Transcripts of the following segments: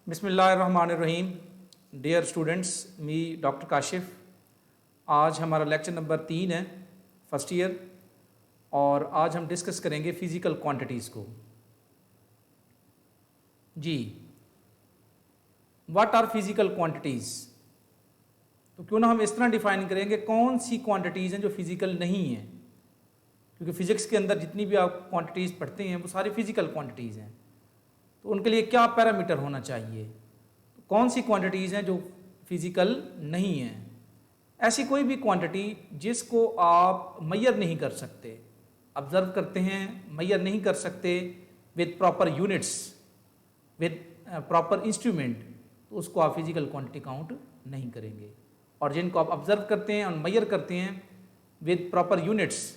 बिस्मिल्लाहिर्रहमानिर्रहीम। Dear students, मी doctor Kashif. आज हमारा लेक्चर नंबर 3 है, फर्स्ट ईयर, और आज हम डिस्कस करेंगे फ़िज़िकल क्वांटिटीज़ को। जी, व्हाट आर फिज़िकल क्वांटिटीज़? तो क्यों ना हम इस तरह डिफ़ाइन करेंगे कौन सी क्वांटिटीज़ हैं जो फिज़िकल नहीं हैं, क्योंकि फ़िज़िक्स के अंदर जितनी भी आप क्वांटिटीज़ पढ़ते हैं वो सारी फ़िज़िकल क्वांटिटीज़ हैं। तो उनके लिए क्या पैरामीटर होना चाहिए, तो कौन सी क्वांटिटीज़ हैं जो फिज़िकल नहीं हैं? ऐसी कोई भी क्वांटिटी जिसको आप मेजर नहीं कर सकते, ऑब्जर्व करते हैं, मेजर नहीं कर सकते with proper units, with proper instrument, तो उसको आप फिज़िकल क्वांटिटी काउंट नहीं करेंगे। और जिनको आप ऑब्जर्व करते हैं और मेजर करते हैं विद प्रॉपर यूनिट्स,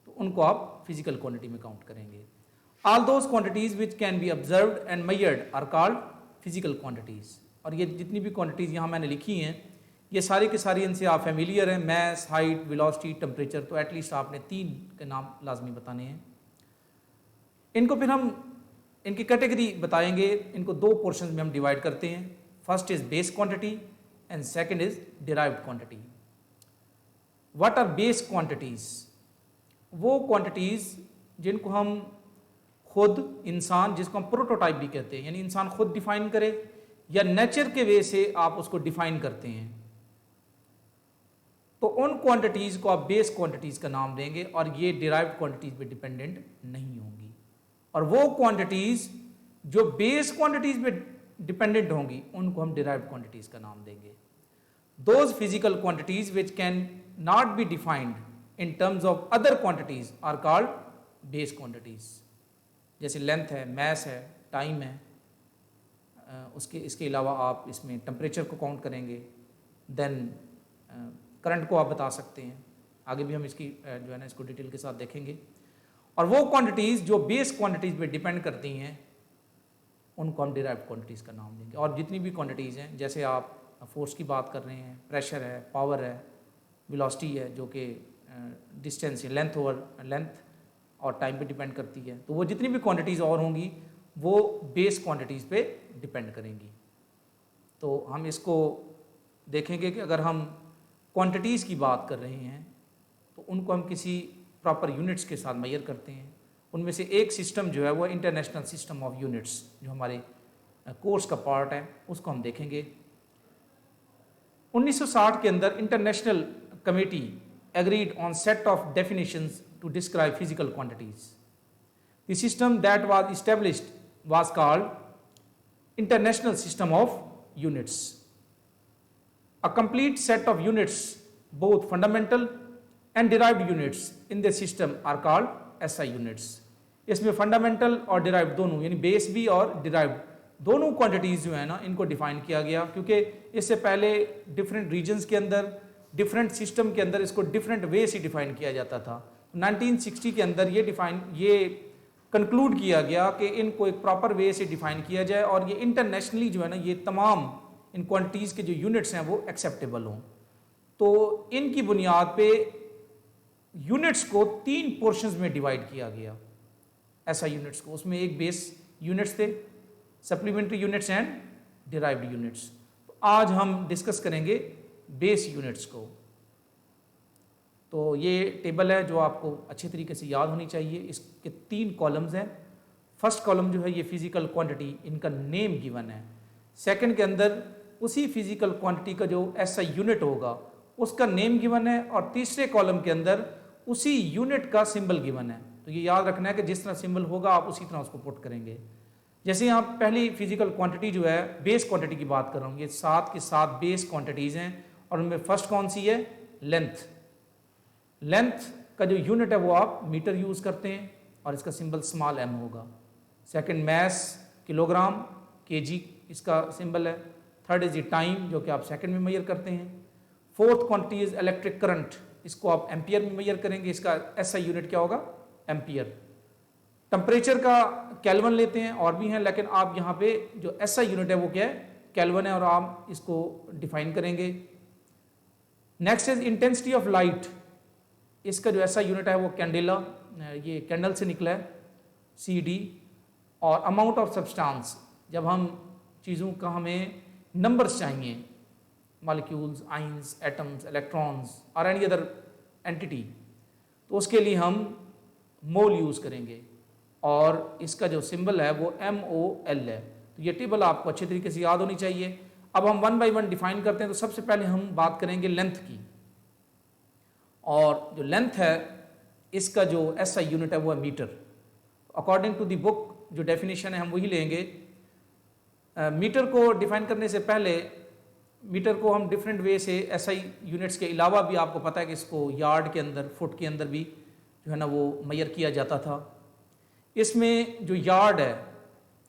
तो उनको आप फिज़िकल क्वांटिटी में काउंट करेंगे। All those quantities which can be observed and measured are called physical quantities। और ये जितनी भी क्वांटिटीज़ यहाँ मैंने लिखी हैं, ये सारी की सारी इनसे आप फेमिलियर हैं, मैस, हाइट, वेलोसिटी, टेम्परेचर, तो एटलीस्ट आपने 3 के नाम लाजमी बताने हैं। इनको फिर हम इनकी कैटेगरी बताएंगे। इनको 2 पोर्शन में हम डिवाइड करते हैं। First is base quantity and second is derived quantity. What are base quantities? वो क्वांटिटीज़ जिनको हम खुद इंसान, जिसको हम प्रोटोटाइप भी कहते हैं, यानी इंसान खुद डिफाइन करे या नेचर के वे से आप उसको डिफाइन करते हैं, तो उन क्वांटिटीज़ को आप बेस क्वांटिटीज़ का नाम देंगे और ये डिराइव्ड क्वांटिटीज़ पे डिपेंडेंट नहीं होंगी। और वो क्वांटिटीज़ जो बेस क्वांटिटीज़ पे डिपेंडेंट होंगी उनको हम डिराइव्ड क्वांटिटीज़ का नाम देंगे। Those physical quantities which can not be defined in terms of other quantities are called base quantities. जैसे लेंथ है, मैस है, टाइम है, इसके अलावा आप इसमें टेम्परेचर को काउंट करेंगे, देन करंट को आप बता सकते हैं। आगे भी हम इसकी जो है ना इसको डिटेल के साथ देखेंगे। और वो क्वांटिटीज़ जो बेस क्वांटिटीज़ पे डिपेंड करती हैं उनको हम डिराइव्ड क्वांटिटीज़ का नाम देंगे। और जितनी भी क्वांटिटीज़ हैं, जैसे आप फोर्स की बात कर रहे हैं, प्रेशर है, पावर है, वेलोसिटी है, जो कि डिस्टेंस है, लेंथ ओवर लेंथ और टाइम पे डिपेंड करती है, तो वो जितनी भी क्वांटिटीज़ और होंगी वो बेस क्वांटिटीज़ पे डिपेंड करेंगी। तो हम इसको देखेंगे कि अगर हम क्वांटिटीज़ की बात कर रहे हैं तो उनको हम किसी प्रॉपर यूनिट्स के साथ मेजर करते हैं। उनमें से एक सिस्टम जो है वो इंटरनेशनल सिस्टम ऑफ यूनिट्स, जो हमारे कोर्स का पार्ट है, उसको हम देखेंगे। 1960 के अंदर international committee agreed on set of definitions to describe physical quantities. The system that was established was called International System of Units. A complete set of units, both fundamental and derived units in the system are called SI units. इसमें fundamental और derived दोनों, यानी base भी और derived दोनों quantities जो है ना, इनको डिफाइन किया गया, क्योंकि इससे पहले डिफरेंट रीजन्स के अंदर, डिफरेंट सिस्टम के अंदर इसको डिफरेंट वे से डिफाइन किया जाता था। 1960 के अंदर ये कंक्लूड किया गया कि इनको एक प्रॉपर वे से डिफाइन किया जाए और ये इंटरनेशनली जो है ना, ये तमाम इन क्वांटिटीज़ के जो यूनिट्स हैं वो एक्सेप्टेबल हों। तो इनकी बुनियाद पे यूनिट्स को 3 पोर्शंस में डिवाइड किया गया, ऐसा यूनिट्स को। उसमें एक बेस यूनिट्स थे, supplementary units and derived units. तो आज हम डिस्कस करेंगे बेस यूनिट्स को। तो ये टेबल है जो आपको अच्छे तरीके से याद होनी चाहिए। इसके 3 कॉलम्स हैं। फर्स्ट कॉलम जो है ये फिजिकल क्वांटिटी, इनका नेम गिवन है। सेकंड के अंदर उसी फिजिकल क्वांटिटी का जो ऐसा यूनिट होगा उसका नेम गिवन है, और तीसरे कॉलम के अंदर उसी यूनिट का सिंबल गिवन है। तो ये याद रखना है कि जिस तरह सिंबल होगा आप उसी तरह उसको पुट करेंगे। जैसे यहाँ पहली फिजिकल क्वांटिटी जो है, बेस क्वांटिटी की बात कर रहा हूँ, ये 7 के 7 बेस क्वांटिटीज़ हैं, और उनमें फर्स्ट कौन सी है? लेंथ। लेंथ का जो यूनिट है वो आप मीटर यूज़ करते हैं और इसका सिंबल स्मॉल m होगा। सेकंड मैस, किलोग्राम, kg इसका सिंबल है। थर्ड इज टाइम, जो कि आप सेकंड में मेजर करते हैं। Fourth quantity is electric current, इसको आप एम्पियर में मेजर करेंगे, इसका ऐसा यूनिट क्या होगा? एम्पियर। टेम्परेचर का केल्विन लेते हैं, और भी हैं, लेकिन आप यहाँ पे जो ऐसा यूनिट है वो क्या है? केल्विन है, और आप इसको डिफाइन करेंगे। Next is intensity of light, इसका जो ऐसा यूनिट है वो कैंडेला, ये कैंडल से निकला है, CD। और अमाउंट ऑफ सब्सटेंस, जब हम चीज़ों का हमें नंबर्स चाहिए, मॉलिक्यूल्स, आइंस, एटम्स, इलेक्ट्रॉन्स और एनी अदर एंटिटी, तो उसके लिए हम मोल यूज़ करेंगे और इसका जो सिंबल है वो MOL है। तो ये टेबल आपको अच्छे तरीके से याद होनी चाहिए। अब हम वन बाय वन डिफाइन करते हैं। तो सबसे पहले हम बात करेंगे लेंथ की, और जो लेंथ है इसका जो SI यूनिट है वो है metre. According to the book जो डेफिनेशन है हम वही लेंगे। मीटर को डिफाइन करने से पहले मीटर को हम डिफरेंट वे से SI यूनिट्स के अलावा भी आपको पता है कि इसको यार्ड के अंदर, फुट के अंदर भी जो है ना वो मेजर किया जाता था। इसमें जो यार्ड है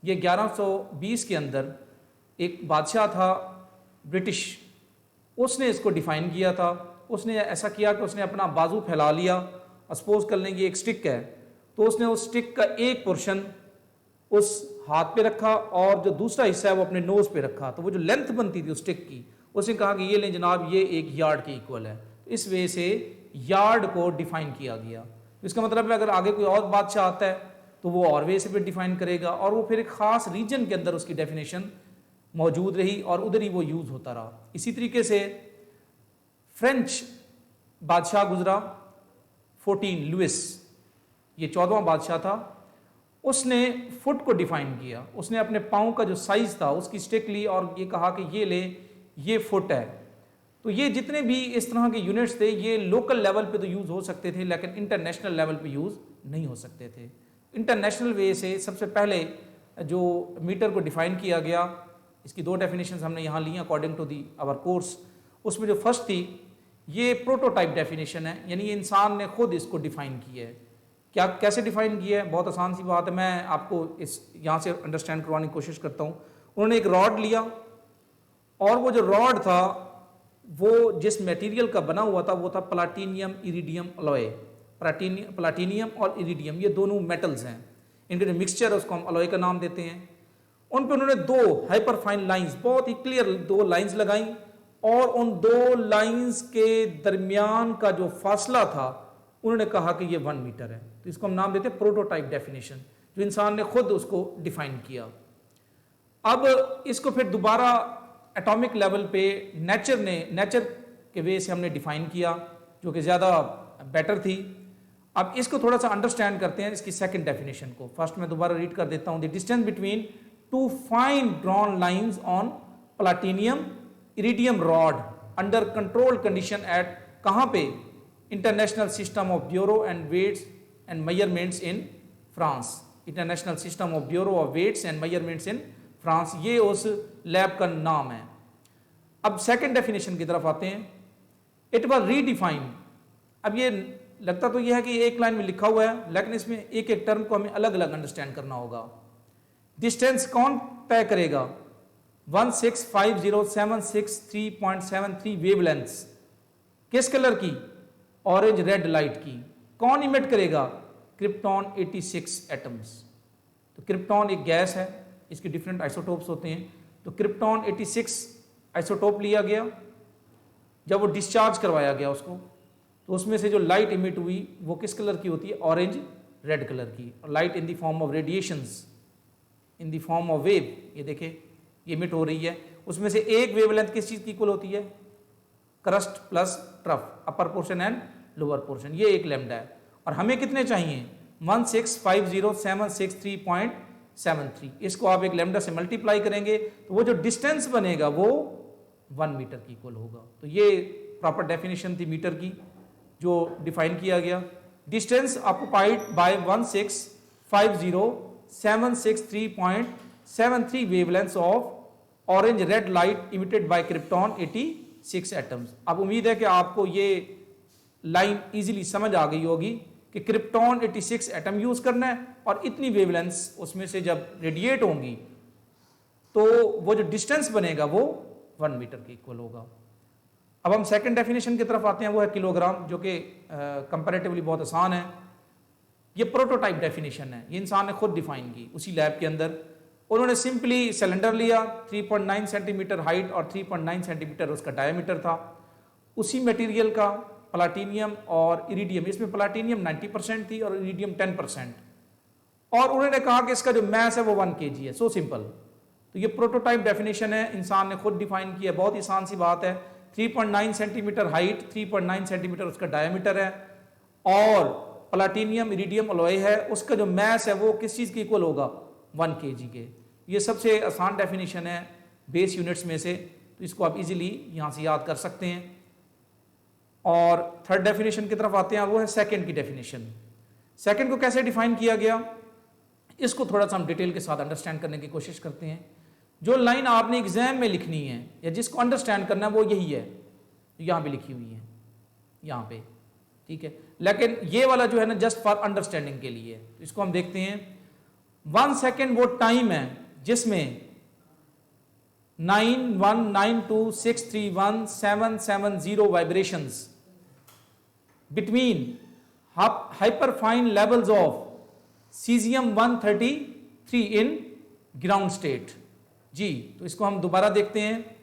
ये 1120 के अंदर एक बादशाह था ब्रिटिश, उसने इसको डिफाइन किया था। उसने ऐसा किया कि उसने अपना बाजू फैला लिया, सपोज कर लेंगे एक स्टिक है, तो उसने उस स्टिक का एक पोर्शन उस हाथ पे रखा और जो दूसरा हिस्सा है वो अपने नोज पे रखा। तो वो जो लेंथ बनती थी उस स्टिक की, उसने कहा कि ये लें जनाब, ये एक यार्ड के इक्वल है। तो इस वजह से यार्ड को डिफाइन किया गया। इसका मतलब है अगर आगे कोई और बादशाह आता है तो वो और वे से फिर डिफाइन करेगा, और वो फिर एक खास रीजन के अंदर उसकी डेफिनेशन मौजूद रही और उधर ही वो यूज होता रहा। इसी तरीके से फ्रेंच बादशाह गुजरा 14 लुइस, ये 14वां बादशाह था। उसने फुट को डिफाइन किया। उसने अपने पाँव का जो साइज था उसकी स्टिक ली और ये कहा कि ये ले, ये फुट है। तो ये जितने भी इस तरह के यूनिट्स थे ये लोकल लेवल पे तो यूज़ हो सकते थे, लेकिन इंटरनेशनल लेवल पे यूज़ नहीं हो सकते थे। इंटरनेशनल वे से सबसे पहले जो मीटर को डिफाइन किया गया, इसकी दो डेफिनेशंस हमने यहाँ ली according to the our course. उसमें जो फर्स्ट थी ये प्रोटोटाइप डेफिनेशन है, यानी ये इंसान ने खुद इसको डिफाइन किया है। क्या कैसे डिफाइन किया है? बहुत आसान सी बात है, मैं आपको इस यहाँ से अंडरस्टैंड करवाने की कोशिश करता हूँ। उन्होंने एक रॉड लिया और वो जो रॉड था वो जिस मटेरियल का बना हुआ था वो था प्लाटीनियम इरिडियम अलॉय। प्लाटीनियम और इरिडियम ये दोनों मेटल्स हैं, इनके जो मिक्सचर है उसको हम अलॉय का नाम देते हैं। उन पर उन्होंने दो हाइपरफाइन लाइंस, बहुत ही क्लियर दो लाइंस लगाई, और उन दो लाइंस के दरमियान का जो फासला था उन्होंने कहा कि ये 1 मीटर है। तो इसको हम नाम देते हैं प्रोटोटाइप डेफिनेशन, जो इंसान ने खुद उसको डिफाइन किया। अब इसको फिर दोबारा एटॉमिक लेवल पे नेचर के वे से हमने डिफाइन किया, जो कि ज़्यादा बेटर थी। अब इसको थोड़ा सा अंडरस्टैंड करते हैं, इसकी सेकंड डेफिनेशन को। फर्स्ट मैं दोबारा रीड कर देता हूँ। The distance between two fine drawn lines on platinum iridium rod under control condition at कहाँ पे? International system of bureau and weights and measurements in France. International system of bureau of weights and measurements in France, ये उस lab का नाम है। अब second definition की तरफ आते हैं। It was redefined. अब ये लगता तो यह है कि एक लाइन में लिखा हुआ है, लेकिन इसमें एक एक टर्म को हमें अलग अलग अंडरस्टैंड करना होगा। डिस्टेंस कौन तय करेगा? 1650763.73 वेवलेंथ्स किस कलर की? ऑरेंज रेड लाइट की। कौन इमिट करेगा? Krypton 86 atoms. तो क्रिप्टॉन एक गैस है, इसके डिफरेंट आइसोटोप्स होते हैं। तो क्रिप्टॉन 86 आइसोटोप लिया गया, जब वो डिस्चार्ज करवाया गया उसको, तो उसमें से जो लाइट इमिट हुई वो किस कलर की होती है? ऑरेंज रेड कलर की। और light in the form of radiations, in the form of wave, ये देखें ये इमिट हो रही है। उसमें से एक वेवलेंथ किस चीज़ की इक्वल होती है? Crust plus trough, upper portion and lower portion, ये एक लैम्डा है। और हमें कितने चाहिए? 1650763.73। इसको आप एक लैम्डा से मल्टीप्लाई करेंगे तो वो जो डिस्टेंस बनेगा वो 1 मीटर की इक्वल होगा। तो ये प्रॉपर डेफिनेशन थी मीटर की जो डिफाइन किया गया। Distance occupied by 1650763.73 wavelengths of orange red light emitted by krypton 86 atoms. अब उम्मीद है कि आपको ये लाइन इजीली समझ आ गई होगी कि क्रिप्टॉन 86 एटम यूज करना है और इतनी वेवलेंथ्स उसमें से जब रेडिएट होंगी तो वो जो डिस्टेंस बनेगा वो 1 मीटर के इक्वल होगा। अब हम सेकंड डेफिनेशन की तरफ आते हैं, वो है किलोग्राम, जो कि कंपैरेटिवली बहुत आसान है। ये प्रोटोटाइप डेफिनेशन है, ये इंसान ने खुद डिफाइन की उसी लैब के अंदर। उन्होंने सिंपली सिलेंडर लिया, 3.9 सेंटीमीटर हाइट और 3.9 सेंटीमीटर उसका डायमीटर था। उसी मटेरियल का प्लाटीनियम और इरिडियम, इसमें प्लाटीनियम 90% थी और इरिडियम 10%। और उन्होंने कहा कि इसका जो मैस है वो 1 kg है। सो सिंपल, तो ये प्रोटोटाइप डेफिनेशन है, इंसान ने खुद डिफाइन किया, बहुत ही आसान सी बात है। 3.9 सेंटीमीटर हाइट, 3.9 सेंटीमीटर उसका डायमीटर है, और प्लाटिनियम इरिडियम अलॉय है, उसका जो मैस है वो किस चीज़ के इक्वल होगा, 1 kg के। ये सबसे आसान डेफिनेशन है बेस यूनिट्स में से, तो इसको आप इजीली यहाँ से याद कर सकते हैं। और थर्ड डेफिनेशन की तरफ आते हैं, वो है सेकंड की डेफिनेशन। सेकंड को कैसे डिफाइन किया गया, इसको थोड़ा सा हम डिटेल के साथ अंडरस्टैंड करने की कोशिश करते हैं। जो लाइन आपने एग्जाम में लिखनी है या जिसको अंडरस्टैंड करना है वो यही है, यहाँ पे लिखी हुई है, यहाँ पे, ठीक है। लेकिन ये वाला जो है ना जस्ट फॉर अंडरस्टैंडिंग के लिए, तो इसको हम देखते हैं। 1 सेकेंड वो टाइम है जिसमें 9192631770 vibrations between hyperfine levels of caesium 133 in ground state. जी, तो इसको हम दोबारा देखते हैं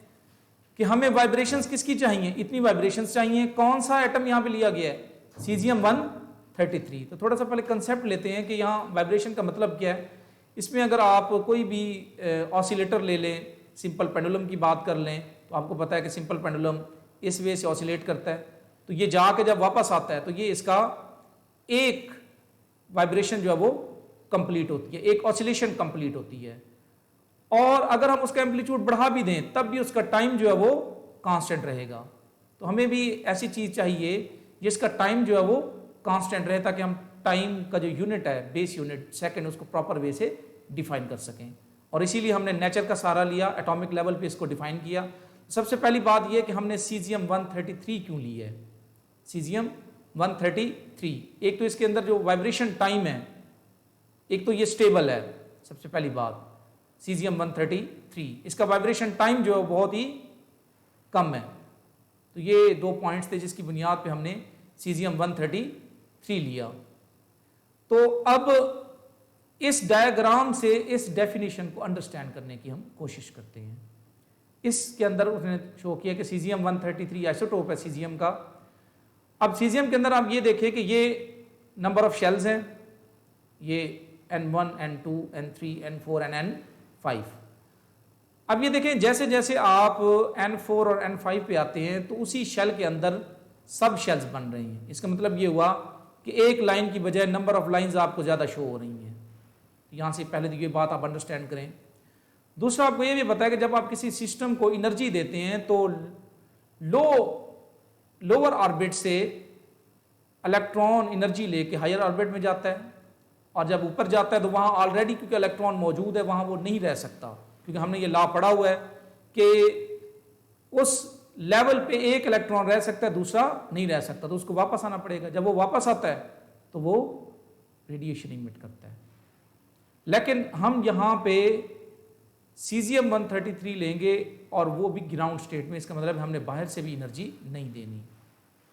कि हमें वाइब्रेशंस किसकी चाहिए, इतनी वाइब्रेशंस चाहिए। कौन सा एटम यहां पे लिया गया है, सीजियम 133। तो थोड़ा सा पहले कंसेप्ट लेते हैं कि यहाँ वाइब्रेशन का मतलब क्या है। इसमें अगर आप कोई भी ऑसिलेटर ले लें, सिंपल पेंडुलम की बात कर लें, तो आपको पता है कि सिंपल पेंडुलम इस वे से ऑसिलेट करता है, तो ये जाके जब वापस आता है तो ये इसका एक वाइब्रेशन जो है वो कंप्लीट होती है, एक ऑसिलेशन कंप्लीट होती है। और अगर हम उसका एम्पलीट्यूड बढ़ा भी दें तब भी उसका टाइम जो है वो कांस्टेंट रहेगा। तो हमें भी ऐसी चीज चाहिए जिसका टाइम जो है वो कांस्टेंट रहे, ताकि हम टाइम का जो यूनिट है, बेस यूनिट सेकंड, उसको प्रॉपर वे से डिफाइन कर सकें। और इसीलिए हमने नेचर का सहारा लिया, एटॉमिक लेवल पे इसको डिफाइन किया। सबसे पहली बात यह कि हमने सीजियम 133 क्यों ली है, सीजियम 133। एक तो इसके अंदर जो वाइब्रेशन टाइम है, एक तो ये स्टेबल है, सबसे पहली बात सीजियम 133, इसका वाइब्रेशन टाइम जो है बहुत ही कम है। तो ये 2 पॉइंट्स थे जिसकी बुनियाद पे हमने सीजियम 133 लिया। तो अब इस डायग्राम से इस डेफिनेशन को अंडरस्टैंड करने की हम कोशिश करते हैं। इसके अंदर उसने शो किया कि सीजियम 133 आइसोटोप है सीजियम का। अब सीजियम के अंदर आप ये देखें कि ये नंबर ऑफ शेल्स हैं, ये N1 N2 N3 N4 और N5। अब ये देखें जैसे जैसे आप N4 और N5 पे आते हैं तो उसी शेल के अंदर सब शेल्स बन रही हैं। इसका मतलब ये हुआ कि एक लाइन की बजाय नंबर ऑफ लाइंस आपको ज़्यादा शो हो रही हैं। यहाँ से पहले तो ये बात आप अंडरस्टैंड करें। दूसरा आपको ये भी बताया कि जब आप किसी सिस्टम को एनर्जी देते हैं तो लोअर ऑर्बिट से इलेक्ट्रॉन एनर्जी लेके हायर ऑर्बिट में जाता है, और जब ऊपर जाता है तो वहाँ ऑलरेडी क्योंकि इलेक्ट्रॉन मौजूद है वहाँ वो नहीं रह सकता, क्योंकि हमने ये लॉ पढ़ा हुआ है कि उस लेवल पे एक इलेक्ट्रॉन रह सकता है, दूसरा नहीं रह सकता, तो उसको वापस आना पड़ेगा। जब वो वापस आता है तो वो रेडिएशन इमिट करता है। लेकिन हम यहाँ पे सीजियम 133 लेंगे और वो भी ग्राउंड स्टेट में। इसका मतलब हमने बाहर से भी एनर्जी नहीं देनी।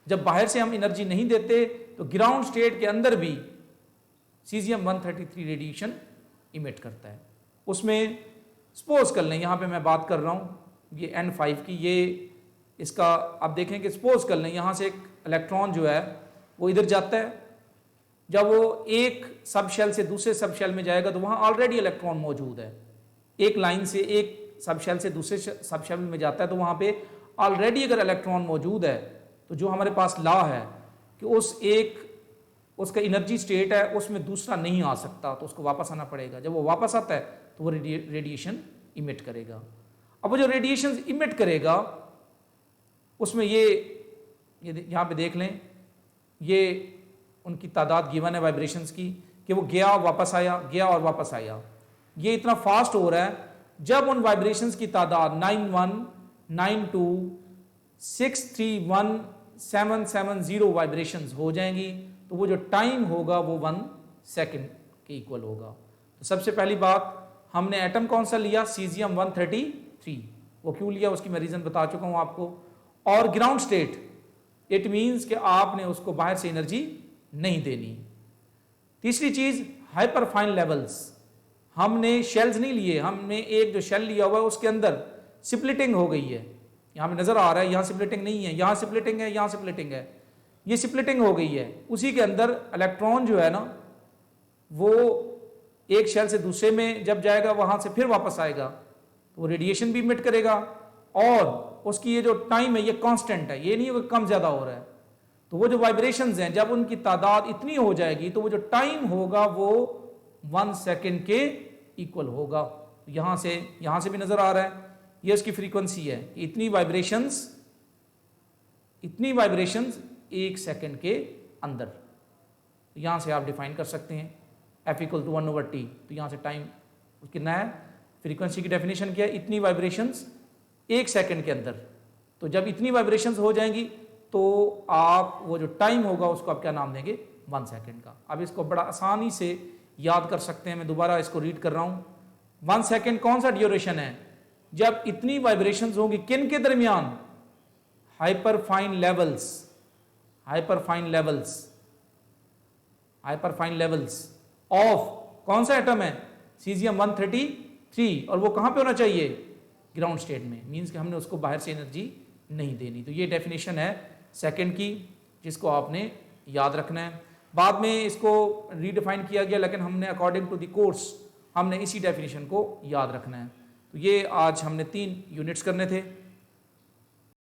जब बाहर से हम एनर्जी नहीं देते तो ग्राउंड स्टेट के अंदर भी सीजियम 133 रेडिएशन इमिट करता है। उसमें सपोज कर लें, यहाँ पे मैं बात कर रहा हूँ ये N5 की, ये इसका आप देखें कि सपोज कर लें यहाँ से एक इलेक्ट्रॉन जो है वो इधर जाता है। जब वो एक सब शेल से दूसरे सब शेल में जाएगा तो वहाँ ऑलरेडी इलेक्ट्रॉन मौजूद है। एक लाइन से एक सब शेल से दूसरे सब शेल में जाता है तो वहाँ पे ऑलरेडी अगर इलेक्ट्रॉन मौजूद है तो जो हमारे पास लॉ है कि उसका एनर्जी स्टेट है उसमें दूसरा नहीं आ सकता, तो उसको वापस आना पड़ेगा। जब वो वापस आता है तो वो रेडिएशन इमिट करेगा। अब वो जो रेडिएशन इमिट करेगा उसमें ये यहाँ पे देख लें, ये उनकी तादाद गिवन है वाइब्रेशंस की कि वो गया वापस आया, गया और वापस आया। ये इतना फास्ट हो रहा है, जब उन वाइब्रेशंस की तादाद 9192631770 वाइब्रेशंस हो जाएंगी तो वो जो टाइम होगा वो 1 सेकेंड के इक्वल होगा। तो सबसे पहली बात हमने एटम कौन सा लिया, सीजियम 133। वो क्यों लिया उसकी मैं रीजन बता चुका हूं आपको। और ग्राउंड स्टेट, इट मीन्स कि आपने उसको बाहर से एनर्जी नहीं देनी। तीसरी चीज हाइपरफाइन लेवल्स, हमने शेल्स नहीं लिए, हमने एक जो शेल लिया हुआ है उसके अंदर स्प्लिटिंग हो गई है। यहाँ पे नजर आ रहा है, यहाँ स्प्लिटिंग नहीं है, यहाँ स्प्लिटिंग है, यहाँ स्प्लिटिंग है, ये स्प्लिटिंग हो गई है। उसी के अंदर इलेक्ट्रॉन जो है ना वो एक शेल से दूसरे में जब जाएगा वहां से फिर वापस आएगा तो वो रेडिएशन भी इमिट करेगा और उसकी ये जो टाइम है ये कांस्टेंट है, ये नहीं है कि कम ज़्यादा हो रहा है। तो वो जो वाइब्रेशंस हैं जब उनकी तादाद इतनी हो जाएगी तो वो जो टाइम होगा वो 1 सेकेंड के इक्वल होगा। यहाँ से भी नज़र आ रहा है, ये उसकी फ्रीक्वेंसी है कि इतनी वाइब्रेशंस 1 सेकेंड के अंदर। तो यहाँ से आप डिफाइन कर सकते हैं F = 1/T। तो यहाँ से टाइम कितना है, फ्रीक्वेंसी की डेफिनेशन क्या है, इतनी वाइब्रेशंस 1 सेकेंड के अंदर। तो जब इतनी वाइब्रेशंस हो जाएंगी तो आप वो जो टाइम होगा उसको आप क्या नाम देंगे, 1 सेकेंड का। अब इसको बड़ा आसानी से याद कर सकते हैं, मैं दोबारा इसको रीड कर रहा हूँ। 1 सेकेंड कौन सा ड्यूरेशन है, जब इतनी वाइब्रेशंस होंगी किन के दरमियान, हाइपर फाइन लेवल्स ऑफ कौन सा एटम है, सीजियम 133, और वो कहां पे होना चाहिए, ग्राउंड स्टेट में। मींस कि हमने उसको बाहर से एनर्जी नहीं देनी। तो ये डेफिनेशन है सेकंड की, जिसको आपने याद रखना है। बाद में इसको रीडिफाइन किया गया, लेकिन हमने अकॉर्डिंग टू द कोर्स हमने इसी डेफिनेशन को याद रखना है। तो ये आज हमने 3 यूनिट्स करने थे।